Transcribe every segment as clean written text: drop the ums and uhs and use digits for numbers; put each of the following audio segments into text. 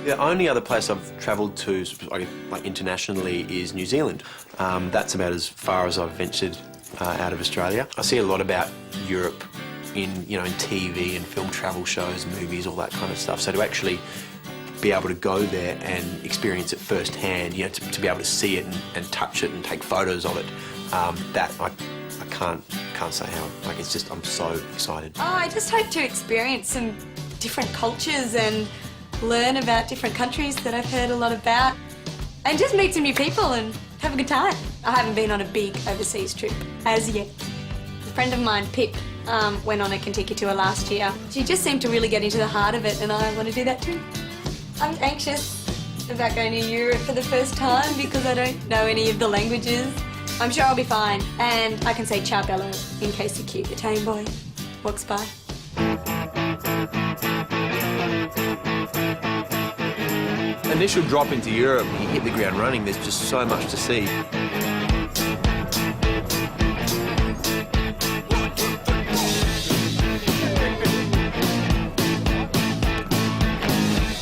The only other place I've travelled to, like internationally, is New Zealand. That's about as far as I've ventured out of Australia. I see a lot about Europe in TV and film travel shows, movies, all that kind of stuff. So to actually be able to go there and experience it firsthand, to be able to see it and touch it and take photos of it, that I can't say how. Like, it's just, I'm so excited. Oh, I just hope to experience some different cultures and learn about different countries that I've heard a lot about, and just meet some new people and have a good time. I haven't been on a big overseas trip as yet. A friend of mine, Pip, went on a Contiki tour last year. She just seemed to really get into the heart of it, and I want to do that too. I'm anxious about going to Europe for the first time because I don't know any of the languages. I'm sure I'll be fine, and I can say ciao bello in case a cute Italian boy walks by. Initial drop into Europe, you hit the ground running, there's just so much to see.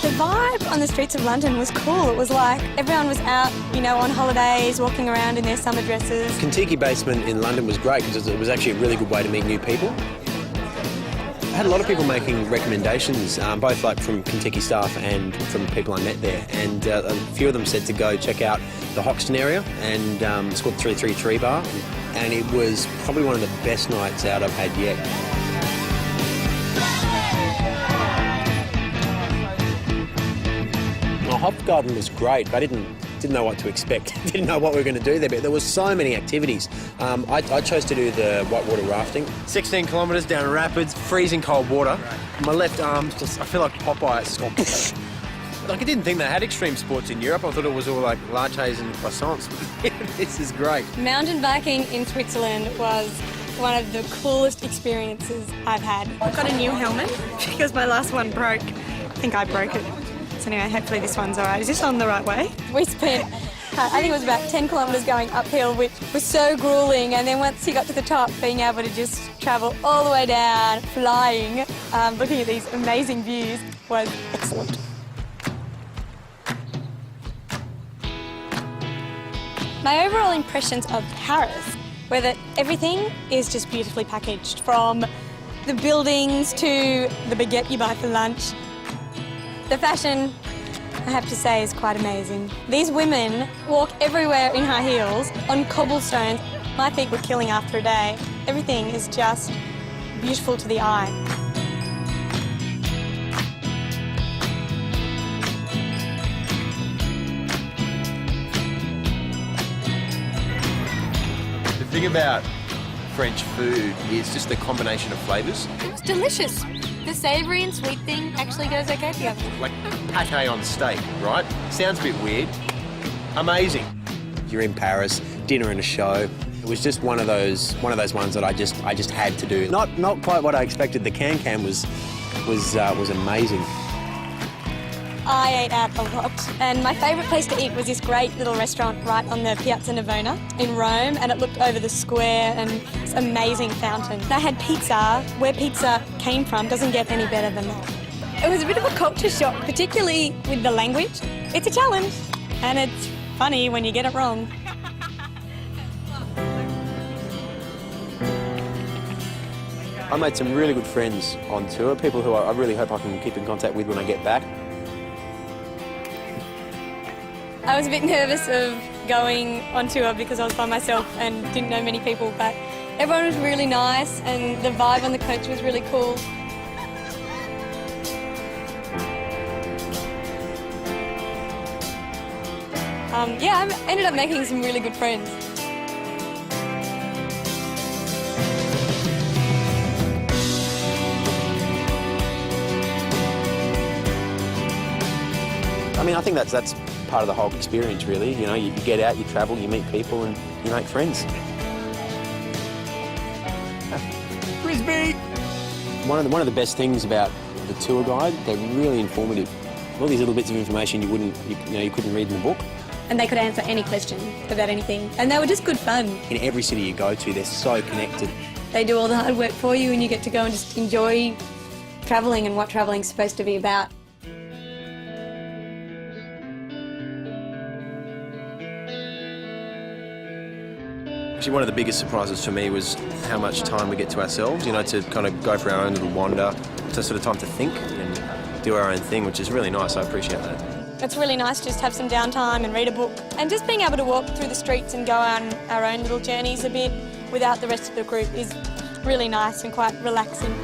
The vibe on the streets of London was cool. It was like everyone was out, on holidays, walking around in their summer dresses. Contiki basement in London was great because it was actually a really good way to meet new people. I had a lot of people making recommendations, both like from Contiki staff and from people I met there, and a few of them said to go check out the Hoxton area, and it's called 333 Bar, and it was probably one of the best nights out I've had yet. The Hofgarten was great, but I didn't know what to expect. Didn't know what we were going to do there, but there were so many activities. I chose to do the whitewater rafting. 16 kilometres down rapids, freezing cold water. My left arm's just, I feel like Popeye. It's just like, I didn't think they had extreme sports in Europe. I thought it was all like lattes and croissants. This is great. Mountain biking in Switzerland was one of the coolest experiences I've had. I've got a new helmet because my last one broke. I think I broke it. So anyway, hopefully this one's all right. Is this on the right way? We spent, I think it was about 10 kilometres going uphill, which was so gruelling. And then once you got to the top, being able to just travel all the way down, flying, looking at these amazing views was excellent. My overall impressions of Paris were that everything is just beautifully packaged, from the buildings to the baguette you buy for lunch. The fashion, I have to say, is quite amazing. These women walk everywhere in high heels on cobblestones. My feet were killing after a day. Everything is just beautiful to the eye. The thing about French food is just the combination of flavours. It was delicious. The savoury and sweet thing actually goes okay together. Like pate on steak, right? Sounds a bit weird. Amazing. You're in Paris, dinner and a show. It was just one of those ones that I just had to do. Not quite what I expected. The can was amazing. I ate out a lot, and my favourite place to eat was this great little restaurant right on the Piazza Navona in Rome, and it looked over the square and this amazing fountain. They had pizza. Where pizza came from doesn't get any better than that. It was a bit of a culture shock, particularly with the language. It's a challenge, and it's funny when you get it wrong. I made some really good friends on tour, people who I really hope I can keep in contact with when I get back. I was a bit nervous of going on tour because I was by myself and didn't know many people, but everyone was really nice and the vibe on the coach was really cool. Yeah, I ended up making some really good friends. I mean, I think that's part of the whole experience, really. You know, you get out, you travel, you meet people, and you make friends. Frisbee! One of the best things about the tour guide, they're really informative. All these little bits of information you couldn't read in the book. And they could answer any question about anything, and they were just good fun. In every city you go to, they're so connected. They do all the hard work for you, and you get to go and just enjoy travelling and what travelling's supposed to be about. Actually, one of the biggest surprises for me was how much time we get to ourselves, you know, to kind of go for our own little wander, to sort of time to think and do our own thing, which is really nice. I appreciate that. It's really nice to just have some downtime and read a book. And just being able to walk through the streets and go on our own little journeys a bit without the rest of the group is really nice and quite relaxing.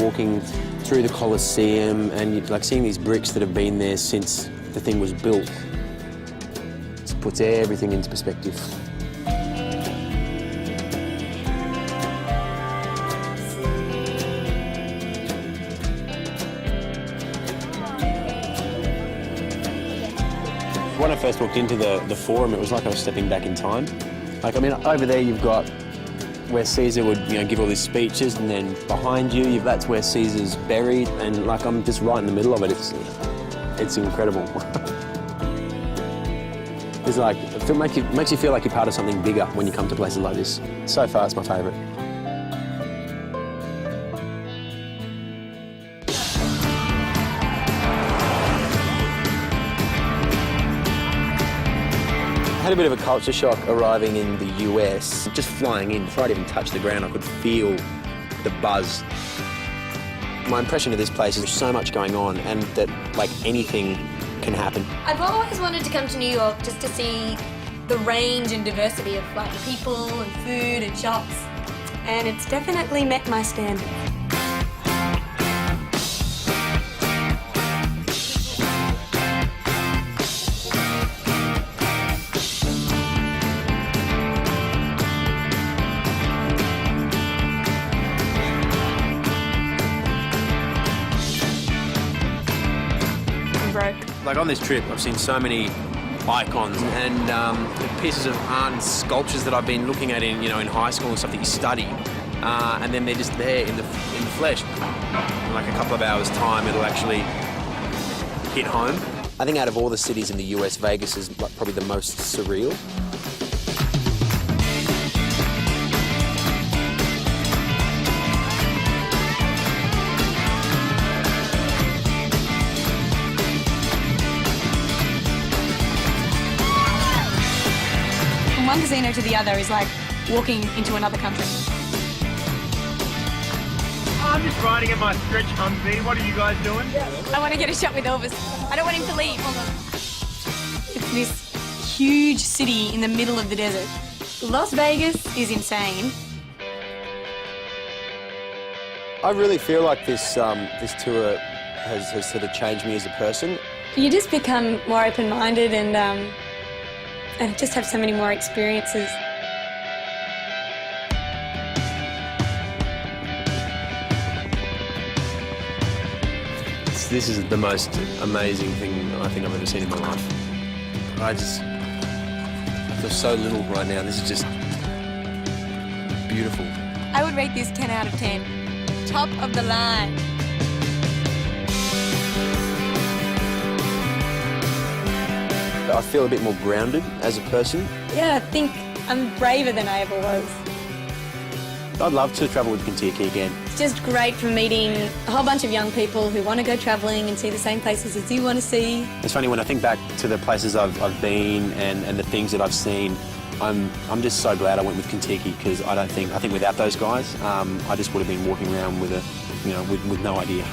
Walking through the Colosseum and like seeing these bricks that have been there since the thing was built, it puts everything into perspective. When I first walked into the forum, it was like I was stepping back in time. Like, I mean, over there you've got where Caesar would, you know, give all his speeches, and then behind you, that's where Caesar's buried, and like I'm just right in the middle of it. It's incredible. It's like, it makes you feel like you're part of something bigger when you come to places like this. So far, it's my favourite. I had a bit of a culture shock arriving in the US. Just flying in, before I'd even touched the ground, I could feel the buzz. My impression of this place is there's so much going on and that, like, anything can happen. I've always wanted to come to New York just to see the range and diversity of like people and food and shops, and it's definitely met my standards. Like on this trip, I've seen so many icons and pieces of art and sculptures that I've been looking at in high school and stuff that you study, and then they're just there in the flesh. In like a couple of hours' time, it'll actually hit home. I think out of all the cities in the US, Vegas is like probably the most surreal. One casino to the other is like walking into another country. I'm just riding in my stretch Humvee. What are you guys doing? I want to get a shot with Elvis. I don't want him to leave. Hold on. It's this huge city in the middle of the desert. Las Vegas is insane. I really feel like this tour has sort of changed me as a person. You just become more open-minded and just have so many more experiences. This is the most amazing thing I think I've ever seen in my life. I feel so little right now. This is just beautiful. I would rate this 10 out of 10. Top of the line. I feel a bit more grounded as a person. Yeah, I think I'm braver than I ever was. I'd love to travel with Contiki again. It's just great for meeting a whole bunch of young people who want to go travelling and see the same places as you want to see. It's funny, when I think back to the places I've been and the things that I've seen, I'm just so glad I went with Contiki, because I think without those guys, I just would have been walking around with with no idea.